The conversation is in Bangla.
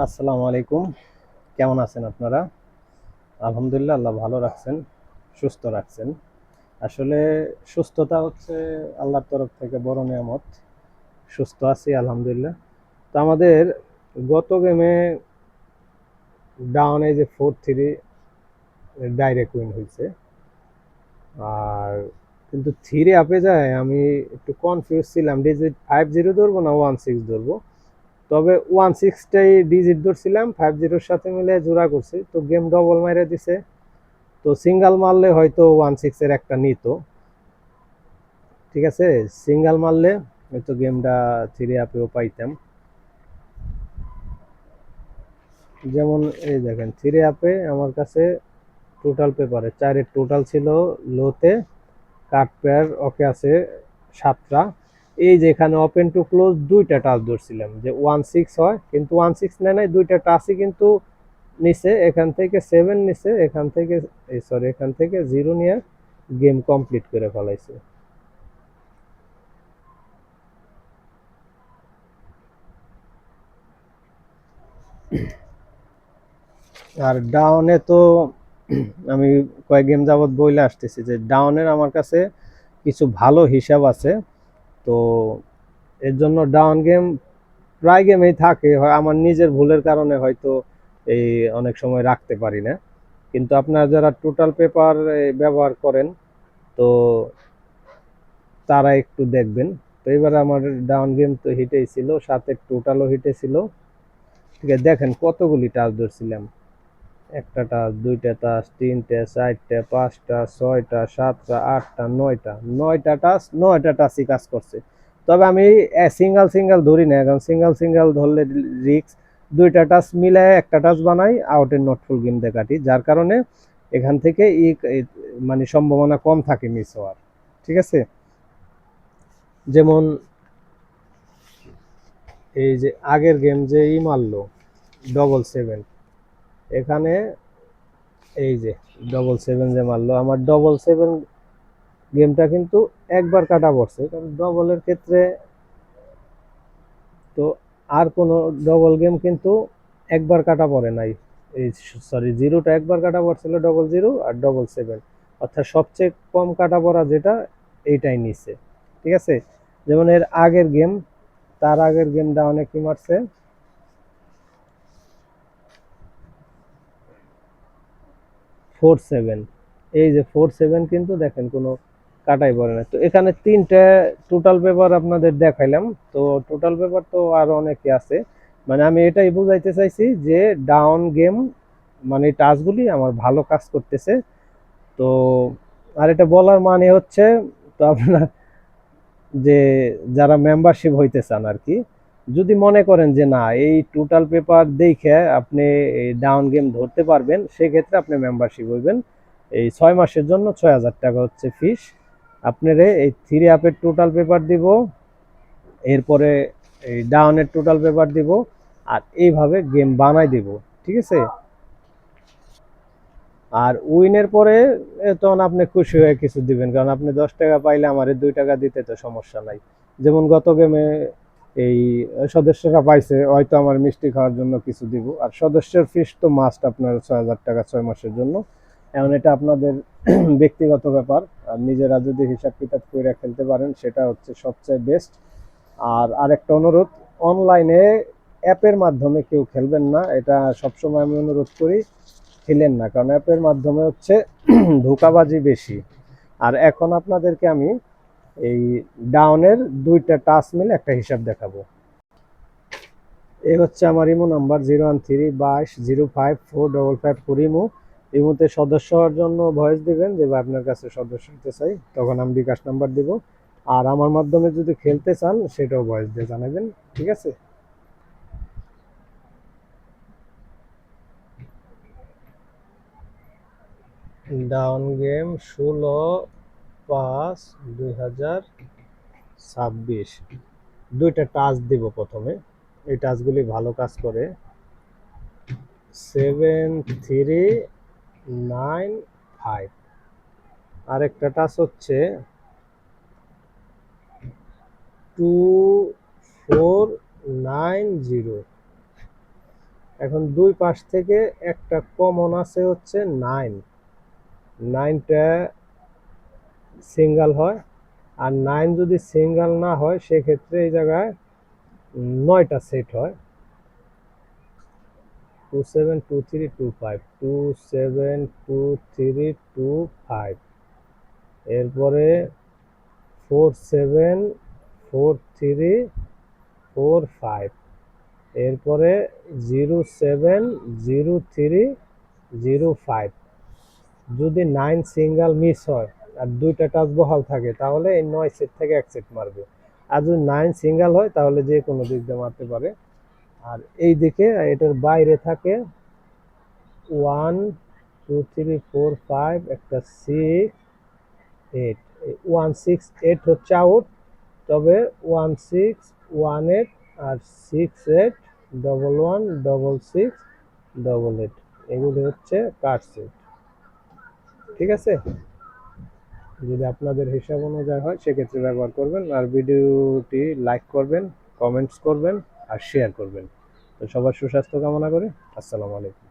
আসসালামু আলাইকুম। কেমন আছেন আপনারা? আলহামদুলিল্লাহ, আল্লাহ ভালো রাখছেন, সুস্থ রাখছেন। আসলে সুস্থতা হচ্ছে আল্লাহর তরফ থেকে বড় নেয়ামত। সুস্থ আছি আলহামদুলিল্লাহ। তো আমাদের গত গেমে ডাউনে যে 4-3 ডাইরেক্ট উইন হয়েছে, আর কিন্তু থ্রি আপে যায় আমি একটু কনফিউজ ছিলাম, ডিজিট 5-0 ধরবো না 1-6 ধরবো। তবে 1-6টাই ডিজিট ধরছিলাম, 5-0-র সাথে মিলে জোড়া করছি, তো গেম ডবল মাইরে দিছে। তো সিঙ্গাল মারলে হয়তো 1-6-এর একটা নিত, ঠিক আছে। সিঙ্গাল মারলে হয়তো গেমটা থ্রি আপেও পাইতাম। যেমন এই দেখেন, থ্রি আপে আমার কাছে টোটাল পেপারে 4-এর টোটাল ছিল লোতে, কাট পেয়ার ওকে আছে 7টা। এই যে এখানে ওপেন টু ক্লোজ 2টা টাচ ধরছিলাম যে 1-6 হয়, কিন্তু 1-6 নেয় নাই, 2টা টাচই কিন্তু নিচে। এখান থেকে 7 নিচে, এখান থেকে সরি এখান থেকে 0 নিয়ে গেম কমপ্লিট করে ফেলাইছে। আর ডাউনে তো আমি কয়েক গেম যাবৎ বইলে আসতেছি যে ডাউনের আমার কাছে কিছু ভালো হিসাব আছে। তো এর জন্য ডাউন গেম প্রায় গেমেই থাকে, হয় আমার নিজের ভুলের কারণে হয়তো এই অনেক সময় রাখতে পারি না। কিন্তু আপনারা যারা টোটাল পেপার ব্যবহার করেন, তো তারা একটু দেখবেন। তো এবার আমার ডাউন গেম তো হিটেই ছিল, সাথে টোটালও হিটে ছিল। ঠিক আছে, দেখেন কতগুলি টাচ ধরছিলাম। একটা টাচ, দুইটা টাচ, তিনটে, চারটে, পাঁচটা, ছয়টা, সাতটা, আটটা, নয়টা টাচ, নয়টা টাচই কাজ করছে। তবে আমি সিঙ্গেল সিঙ্গেল ধরি না, এখন সিঙ্গেল সিঙ্গেল ধরলে রিক্স। দুইটা টাচ মিলায় একটা টাচ বানাই, আউটের নট ফুল গেম দিয়ে কাটি, যার কারণে এখান থেকে মানে সম্ভাবনা কম থাকে মিস হওয়ার। ঠিক আছে, যেমন এই যে আগের গেম যে মারলো 7-7, এখানে এই যে 7-7 যে মারলো, আমার 7-7 গেমটা কিন্তু একবার কাটা পড়ছে, কারণ ডবলের ক্ষেত্রে তো আর কোনো ডবল গেম কিন্তু একবার কাটা পড়ে নাই। এই সরি, জিরোটা একবার কাটা পড়ছিল, 0-0 আর 7-7, অর্থাৎ সবচেয়ে কম কাটা পড়া যেটা এইটাই নিচ্ছে। ঠিক আছে, যেমন এর আগের গেম, তার আগের গেমটা অনেকই মারছে 4-7। এই যে 4-7 কিন্তু দেখেন কোনো কাটাই পড়ে না। তো এখানে তিনটে টোটাল পেপার আপনাদের দেখাইলাম। তো টোটাল পেপার তো আরো অনেকে আছে, মানে আমি এটাই বুঝাইতে চাইছি যে ডাউন গেম মানে টাচগুলি আমার ভালো কাজ করতেছে। তো আর এটা বলার মানে হচ্ছে, তো আপনারা যে যারা মেম্বারশিপ হইতে চান আর কি, যদি মনে করেন যে না এই টোটাল পেপার দেখে আপনি এই ডাউন গেম ধরতে পারবেন, সেক্ষেত্রে আপনি মেম্বারশিপ হইবেন। এই 6 মাসের জন্য 6,000 টাকা হচ্ছে ফিস। আপনারে এই থ্রি আপের টোটাল পেপার দিব, এরপরে এই ডাউনের টোটাল পেপার দিব, আর এইভাবে গেম বানাই দিব। ঠিক আছে, আর উইনের পরে তখন আপনি খুশি হয়ে কিছু দিবেন, কারণ আপনি 10 টাকা পাইলে আমার 2 টাকা দিতে তো সমস্যা নাই। যেমন গত গেমে এই সদস্যরা পাইছে, হয়তো আমার মিষ্টি খাওয়ার জন্য কিছু দিব। আর সদস্যের ফিস তো মাস্ট আপনার 6,000 টাকা 6 মাসের জন্য। এখন এটা আপনাদের ব্যক্তিগত ব্যাপার, আর নিজেরা যদি হিসাব কিতাব করে খেলতে পারেন সেটা হচ্ছে সবচেয়ে বেস্ট। আর আরেকটা অনুরোধ, অনলাইনে অ্যাপের মাধ্যমে কেউ খেলবেন না, এটা সবসময় আমি অনুরোধ করি। খেলেন না, কারণ অ্যাপের মাধ্যমে হচ্ছে ধোঁকাবাজি বেশি। আর এখন আপনাদেরকে আমি এই ডাউনের 2টা টাচ মিলে একটা হিসাব দেখাবো। এই হচ্ছে আমার ইমো নাম্বার 01322054554 ইমো। ইমোতে সদস্য হওয়ার জন্য ভয়েস দিবেন যে ভাই আপনার কাছে সদস্য হতে চাই, তখন আমি বিকাশ নাম্বার দিব। আর আমার মাধ্যমে যদি খেলতে চান সেটাও ভয়েস দিয়ে জানাবেন। ঠিক আছে, ডাউন গেম 16/5/2026, 2টা টাচ দিব প্রথমে। এই টাচগুলি ভালো কাজ করে। 7395। আরেকটা টাচ হচ্ছে 2490। এখন দুই পাশ থেকে একটা কমন আছে হচ্ছে 9, 9টা সিঙ্গেল হয়, আর 9 যদি সিঙ্গেল না হয় সেক্ষেত্রে এই জায়গায় 9টা সেট হয়। 272325, 272325, এরপরে 474345, এরপরে 070305। যদি 9 সিঙ্গেল মিস হয় আর দুইটা টাচ বহাল থাকে তাহলে এই 9 সেট থেকে এক সেট মারবে। আর যদি 9 সিঙ্গেল হয় তাহলে যে কোনো দিক দিয়ে মারতে পারে। আর এই দিকে এটার বাইরে থাকে 1 2 3 4 5, একটা 6 8, 168 হচ্ছে আউট। তবে 1618 আর 68116688, এগুলি হচ্ছে কার্ড সেট। ঠিক আছে, যদি আপনাদের হিসাব অনুযায়ী হয় সেক্ষেত্রে ব্যবহার করবেন। আর ভিডিওটি লাইক করবেন, কমেন্টস করবেন আর শেয়ার করবেন। তো সবার সুস্বাস্থ্য কামনা করি। আসসালামু আলাইকুম।